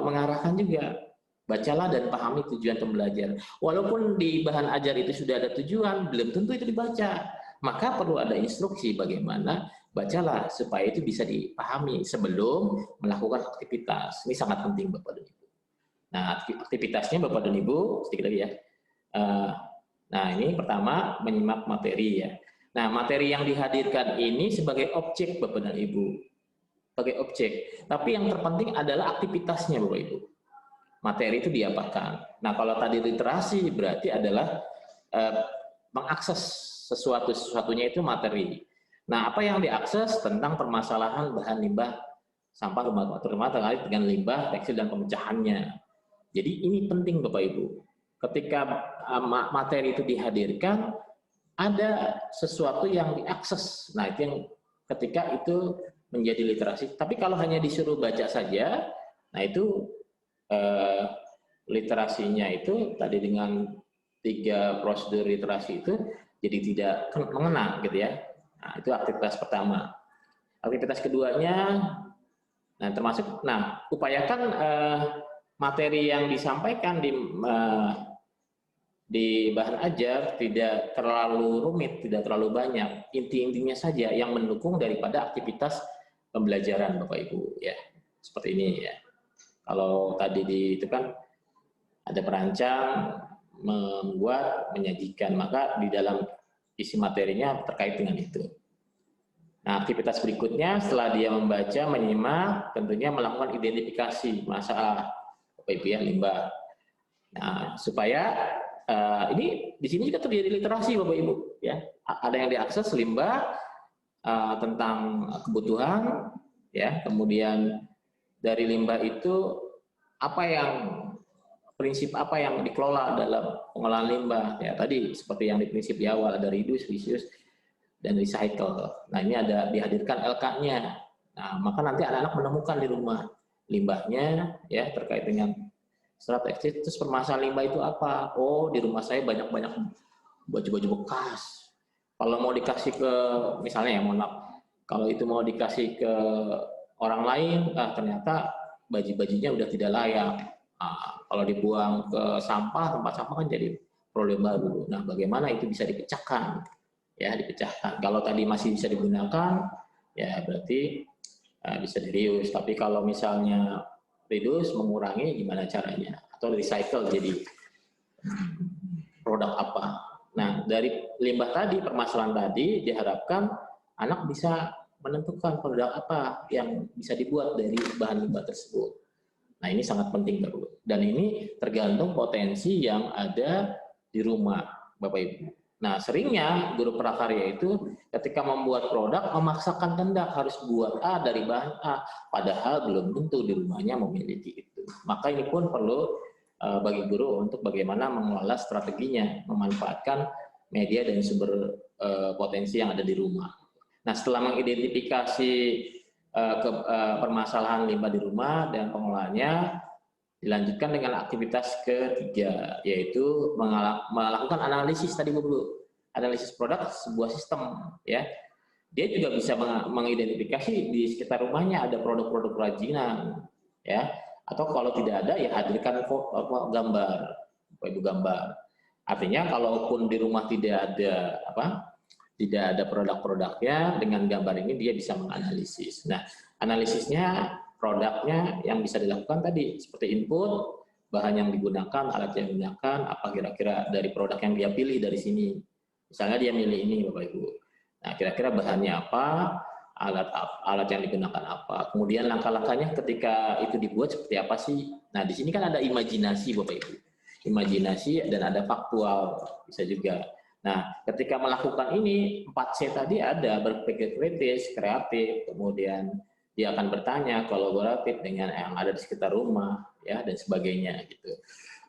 mengarahkan juga. Bacalah dan pahami tujuan pembelajaran. Walaupun di bahan ajar itu sudah ada tujuan, belum tentu itu dibaca. Maka perlu ada instruksi bagaimana bacalah supaya itu bisa dipahami sebelum melakukan aktivitas. Ini sangat penting Bapak dan Ibu. Nah, aktivitasnya Bapak dan Ibu, sedikit lagi ya. Nah, ini pertama menyimak materi ya. Nah, materi yang dihadirkan ini sebagai objek Bapak dan Ibu. Sebagai objek. Tapi yang terpenting adalah aktivitasnya Bapak Ibu. Materi itu diapakan. Nah, kalau tadi literasi berarti adalah mengakses sesuatunya itu materi. Nah, apa yang diakses tentang permasalahan bahan limbah sampah rumah terkait dengan limbah tekstil dan pemecahannya. Jadi ini penting Bapak Ibu. Ketika materi itu dihadirkan, ada sesuatu yang diakses. Nah, itu yang ketika itu menjadi literasi. Tapi kalau hanya disuruh baca saja, nah itu literasinya itu tadi dengan 3 prosedur literasi itu jadi tidak mengena gitu ya. Nah, itu aktivitas pertama. Aktivitas keduanya, nah termasuk, upayakan materi yang disampaikan di bahan ajar tidak terlalu rumit, tidak terlalu banyak. Inti-intinya saja yang mendukung daripada aktivitas pembelajaran Bapak Ibu ya. Seperti ini ya. Kalau tadi itu kan ada perancang, membuat, menyajikan, maka di dalam isi materinya terkait dengan itu. Nah, aktivitas berikutnya setelah dia membaca, menyimak, tentunya melakukan identifikasi masalah Bapak Ibu ya, limbah. Nah, supaya ini di sini juga terjadi literasi Bapak Ibu ya. Ada yang diakses limbah tentang kebutuhan ya, kemudian dari limbah itu prinsip apa yang dikelola dalam pengolahan limbah ya, tadi seperti yang di prinsip di awal ada reduce, reuse dan recycle. Nah, ini ada dihadirkan LK-nya. Nah, maka nanti anak-anak menemukan di rumah limbahnya ya terkait dengan serat tekstil. Terus permasalahan limbah itu apa? Oh, di rumah saya banyak-banyak baju-baju bekas. Kalau mau dikasih ke misalnya ya, mohon maaf, kalau itu mau dikasih ke orang lain, ternyata baju-bajunya udah tidak layak. Kalau dibuang ke sampah, tempat sampah kan jadi problem baru. Nah, bagaimana itu bisa dipecahkan? Ya, dipecahkan. Kalau tadi masih bisa digunakan, ya berarti bisa di-reuse. Tapi kalau misalnya reduce, mengurangi, gimana caranya? Atau recycle jadi produk apa? Nah, dari limbah tadi, permasalahan tadi, diharapkan anak bisa menentukan produk apa yang bisa dibuat dari bahan limbah tersebut. Nah, ini sangat penting dan ini tergantung potensi yang ada di rumah Bapak Ibu. Nah, seringnya guru prakarya itu ketika membuat produk memaksakan kehendak harus buat A dari bahan A, padahal belum tentu di rumahnya memiliki itu. Maka ini pun perlu bagi guru untuk bagaimana mengelola strateginya, memanfaatkan media dan sumber potensi yang ada di rumah. Nah, setelah mengidentifikasi permasalahan limbah di rumah dan pengolahannya, dilanjutkan dengan aktivitas ketiga, yaitu melakukan analisis tadi Bu, analisis produk sebuah sistem ya. Dia juga bisa mengidentifikasi di sekitar rumahnya ada produk-produk kerajinan ya, atau kalau tidak ada ya hadirkan gambar, Ibu gambar. Artinya kalaupun di rumah tidak ada produk-produknya, dengan gambar ini dia bisa menganalisis. Nah, analisisnya produknya yang bisa dilakukan tadi seperti input, bahan yang digunakan, alat yang digunakan, apa kira-kira dari produk yang dia pilih dari sini. Misalnya dia milih ini, Bapak Ibu. Nah, kira-kira bahannya apa, alat yang digunakan apa. Kemudian langkah-langkahnya ketika itu dibuat seperti apa sih? Nah, di sini kan ada imajinasi, Bapak Ibu. Imajinasi dan ada faktual, bisa juga. Nah, ketika melakukan ini, 4C tadi ada, berpikir kritis, kreatif, kemudian dia akan bertanya, kolaboratif dengan yang ada di sekitar rumah, ya, dan sebagainya, gitu.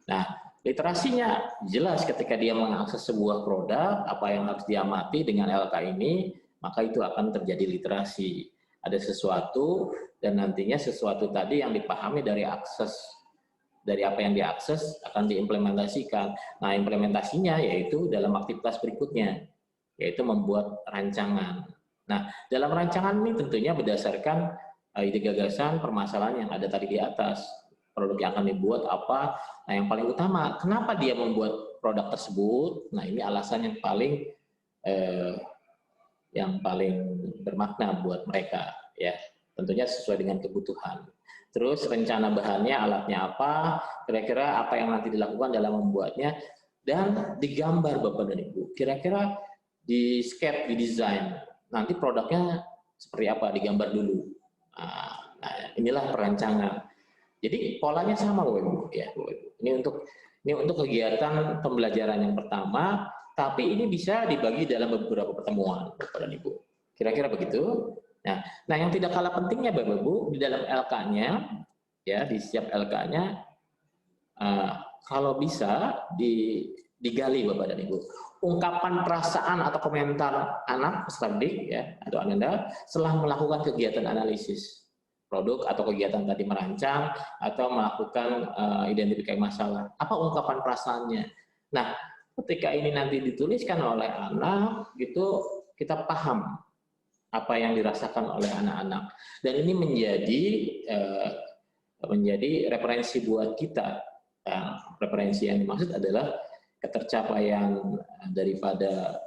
Nah, literasinya jelas ketika dia mengakses sebuah produk, apa yang harus diamati dengan LK ini, maka itu akan terjadi literasi. Ada sesuatu, dan nantinya sesuatu tadi yang dipahami dari akses, dari apa yang diakses akan diimplementasikan. Nah, implementasinya yaitu dalam aktivitas berikutnya, yaitu membuat rancangan. Nah, dalam rancangan ini tentunya berdasarkan ide gagasan permasalahan yang ada tadi di atas. Produk yang akan dibuat apa? Nah, yang paling utama, kenapa dia membuat produk tersebut? Nah, ini alasan yang paling bermakna buat mereka, ya. Tentunya sesuai dengan kebutuhan. Terus rencana bahannya, alatnya apa, kira-kira apa yang nanti dilakukan dalam membuatnya, dan digambar Bapak dan Ibu. Kira-kira di sketch, di desain, nanti produknya seperti apa, digambar dulu. Nah, inilah perancangan. Jadi polanya sama Bapak Ibu, ya. Ini untuk kegiatan pembelajaran yang pertama, tapi ini bisa dibagi dalam beberapa pertemuan Bapak dan Ibu. Kira-kira begitu. Nah, yang tidak kalah pentingnya Bapak Ibu, di dalam LK-nya, ya, di setiap LK-nya, kalau bisa digali Bapak dan Ibu, ungkapan perasaan atau komentar anak peserta didik, ya, atau Anda setelah melakukan kegiatan analisis produk atau kegiatan tadi merancang atau melakukan identifikasi masalah. Apa ungkapan perasaannya? Nah, ketika ini nanti dituliskan oleh anak, gitu kita paham apa yang dirasakan oleh anak-anak, dan ini menjadi referensi buat kita. Referensi yang dimaksud adalah ketercapaian daripada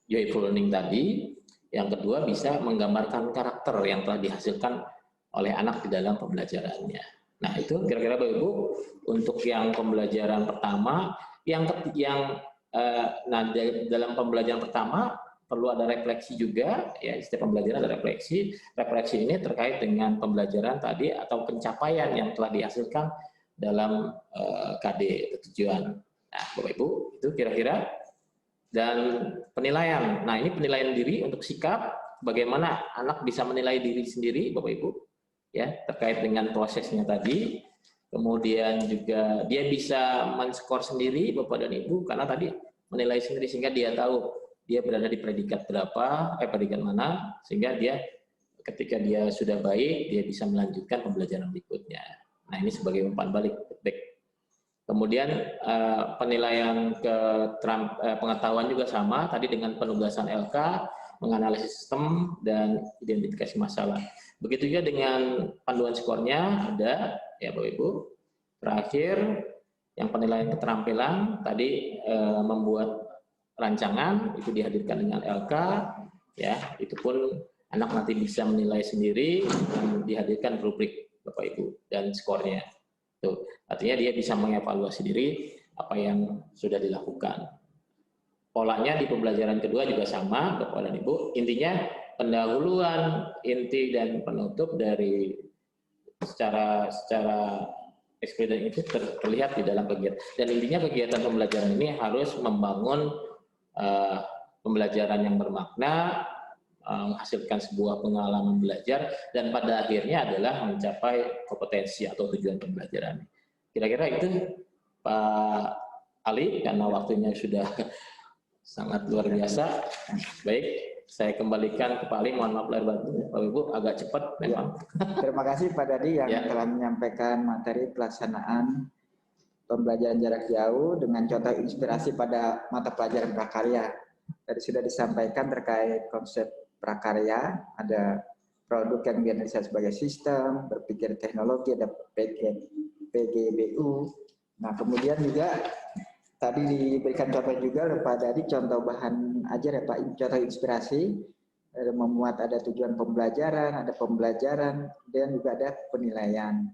joyful learning tadi. Yang kedua, bisa menggambarkan karakter yang telah dihasilkan oleh anak di dalam pembelajarannya. Nah, itu kira-kira Bapak Ibu untuk yang pembelajaran pertama. Dalam pembelajaran pertama perlu ada refleksi juga, ya. Setiap pembelajaran ada refleksi. Refleksi ini terkait dengan pembelajaran tadi atau pencapaian yang telah dihasilkan dalam KD tujuan. Nah, Bapak Ibu, itu kira-kira. Dan penilaian. Nah, ini penilaian diri untuk sikap, bagaimana anak bisa menilai diri sendiri, Bapak Ibu, ya, terkait dengan prosesnya tadi. Kemudian juga dia bisa men-skor sendiri, Bapak dan Ibu, karena tadi menilai sendiri sehingga dia tahu dia berada di predikat berapa, predikat mana, sehingga dia ketika dia sudah baik, dia bisa melanjutkan pembelajaran berikutnya. Nah, ini sebagai umpan balik feedback. Kemudian penilaian pengetahuan juga sama, tadi dengan penugasan LK, menganalisis sistem, dan identifikasi masalah. Begitu juga dengan panduan skornya ada, ya Bapak Ibu. Terakhir, yang penilaian keterampilan, tadi membuat rancangan, itu dihadirkan dengan LK, ya, itu pun anak nanti bisa menilai sendiri, dan dihadirkan rubrik Bapak Ibu, dan skornya. Tuh, artinya dia bisa mengevaluasi diri apa yang sudah dilakukan. Polanya di pembelajaran kedua juga sama, Bapak dan Ibu. Intinya pendahuluan, inti dan penutup dari secara eksplisit itu terlihat di dalam kegiatan. Dan intinya kegiatan pembelajaran ini harus membangun pembelajaran yang bermakna, menghasilkan sebuah pengalaman belajar, dan pada akhirnya adalah mencapai kompetensi atau tujuan pembelajaran. Kira-kira itu Pak Ali, karena waktunya sudah sangat luar biasa. Baik, saya kembalikan ke Pak Ali. Mohon maaf lahir batin, Bapak Ibu, agak cepat memang. Terima kasih Pak Dadi yang telah menyampaikan materi pelaksanaan pembelajaran jarak jauh dengan contoh inspirasi pada mata pelajaran prakarya. Tadi sudah disampaikan terkait konsep prakarya, ada produk yang dianalisa sebagai sistem, berpikir teknologi, ada PGBU. Nah, kemudian juga tadi diberikan contoh juga oleh Pak Dadi, contoh bahan ajar ya Pak, contoh inspirasi, memuat ada tujuan pembelajaran, ada pembelajaran, dan juga ada penilaian.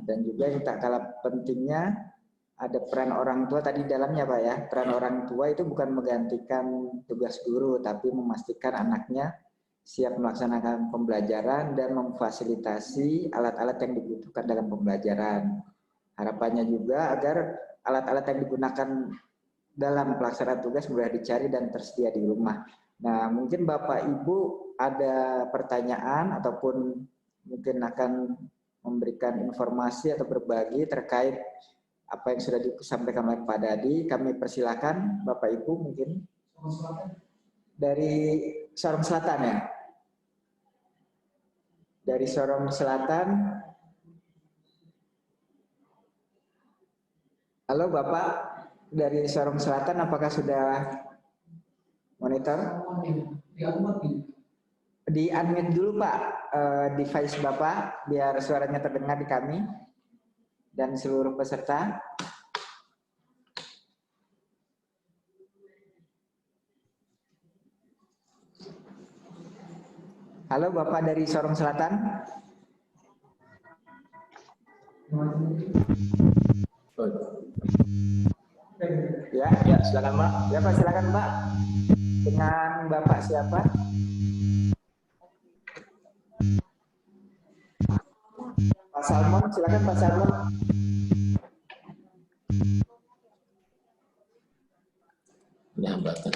Dan juga yang tak kalah pentingnya ada peran orang tua tadi dalamnya Pak ya. Peran orang tua itu bukan menggantikan tugas guru, tapi memastikan anaknya siap melaksanakan pembelajaran dan memfasilitasi alat-alat yang dibutuhkan dalam pembelajaran. Harapannya juga agar alat-alat yang digunakan dalam pelaksanaan tugas mudah dicari dan tersedia di rumah. Nah, mungkin Bapak Ibu ada pertanyaan ataupun mungkin akan memberikan informasi atau berbagi terkait apa yang sudah disampaikan oleh Pak Dadi. Kami persilakan Bapak Ibu mungkin dari Sorong Selatan ya. Dari Sorong Selatan. Halo Bapak, dari Sorong Selatan apakah sudah monitor? Di unmute dulu Pak, device Bapak biar suaranya terdengar di kami dan seluruh peserta. Halo Bapak dari Sorong Selatan. Ya, silakan Pak. Ya Pak, silakan Pak. Dengan Bapak siapa? Pak Salmon, silakan Pak Salmon. Hambatan.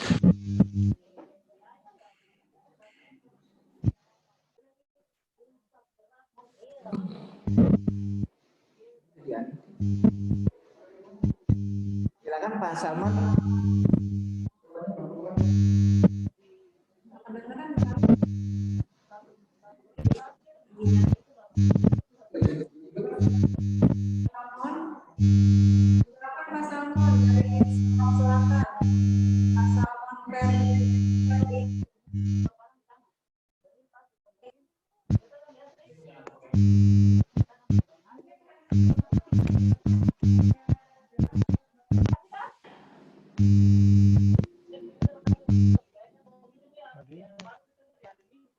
Silakan Pak Salmon.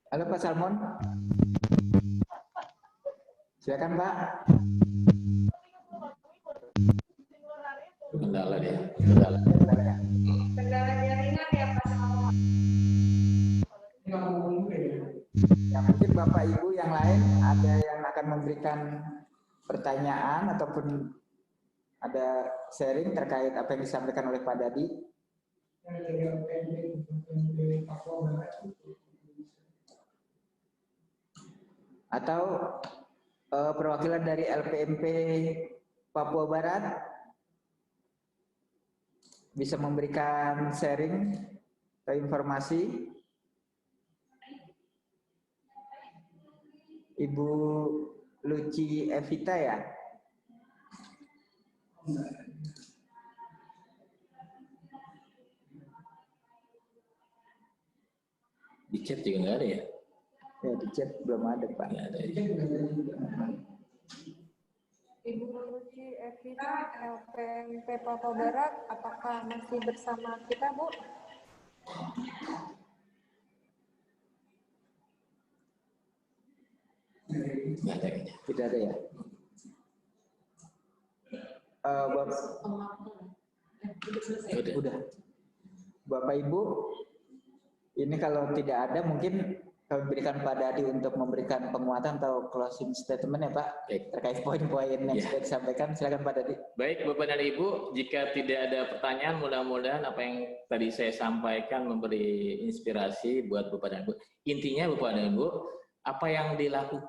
Halo Pak Salmon. Silakan Pak. Kendala dia. Kendala jaringan ya Pak Salmon. Ya, mungkin Bapak Ibu yang lain ada yang akan memberikan pertanyaan ataupun ada sharing terkait apa yang disampaikan oleh Pak Dadi. Atau perwakilan dari LPMP Papua Barat bisa memberikan sharing atau informasi. Ibu Luci Evita ya. Di chat juga nggak ada ya? Ya di chat belum ada Pak. Nggak ada. Ibu Luci Evita, LPMP Papua Barat, apakah masih bersama kita, Bu? Nggak ada kayaknya. Tidak ada ya. Udah. Bapak Ibu, ini kalau tidak ada mungkin kami berikan Pak Dadi untuk memberikan penguatan atau closing statement ya Pak. Baik. Terkait poin-poin yang sudah disampaikan. Silakan Pak Dadi. Baik Bapak dan Ibu, jika tidak ada pertanyaan, mudah-mudahan apa yang tadi saya sampaikan memberi inspirasi buat Bapak dan Ibu. Intinya Bapak dan Ibu, apa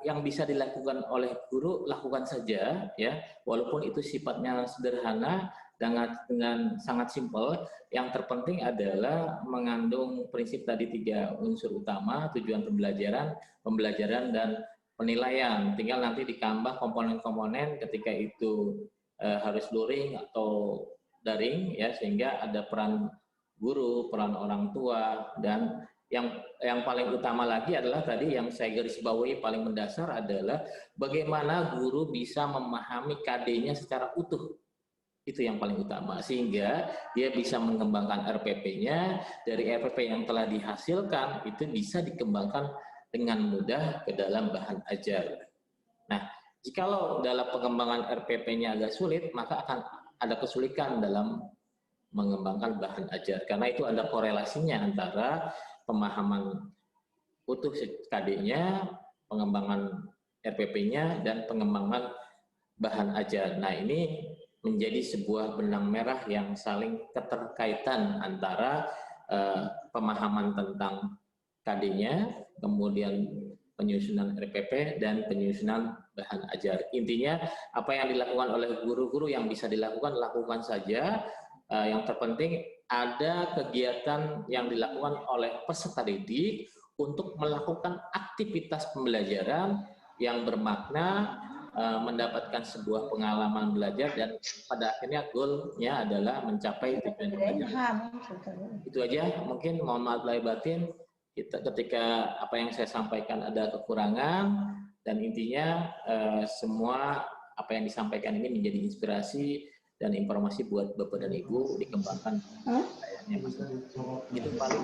yang bisa dilakukan oleh guru lakukan saja ya, walaupun itu sifatnya sederhana dengan sangat simpel. Yang terpenting adalah mengandung prinsip tadi 3 unsur utama: tujuan pembelajaran dan penilaian. Tinggal nanti ditambah komponen-komponen ketika itu harus luring atau daring ya, sehingga ada peran guru, peran orang tua, dan yang paling utama lagi adalah tadi yang saya garis bawahi paling mendasar adalah bagaimana guru bisa memahami KD-nya secara utuh. Itu yang paling utama, sehingga dia bisa mengembangkan RPP-nya. Dari RPP yang telah dihasilkan itu bisa dikembangkan dengan mudah ke dalam bahan ajar. Nah, Jikalau dalam pengembangan RPP-nya agak sulit, maka akan ada kesulitan dalam mengembangkan bahan ajar. Karena itu ada korelasinya antara pemahaman utuh KD-nya, pengembangan RPP-nya, dan pengembangan bahan ajar. Nah, ini menjadi sebuah benang merah yang saling keterkaitan antara pemahaman tentang KD-nya, kemudian penyusunan RPP, dan penyusunan bahan ajar. Intinya, apa yang dilakukan oleh guru-guru yang bisa dilakukan, lakukan saja. Yang terpenting, ada kegiatan yang dilakukan oleh peserta didik untuk melakukan aktivitas pembelajaran yang bermakna, mendapatkan sebuah pengalaman belajar, dan pada akhirnya goalnya adalah mencapai tujuan belajar. Itu aja, mungkin mohon maaf lahir batin ketika apa yang saya sampaikan ada kekurangan, dan intinya semua apa yang disampaikan ini menjadi inspirasi dan informasi buat Bapak dan Ibu dikembangkan. Itu paling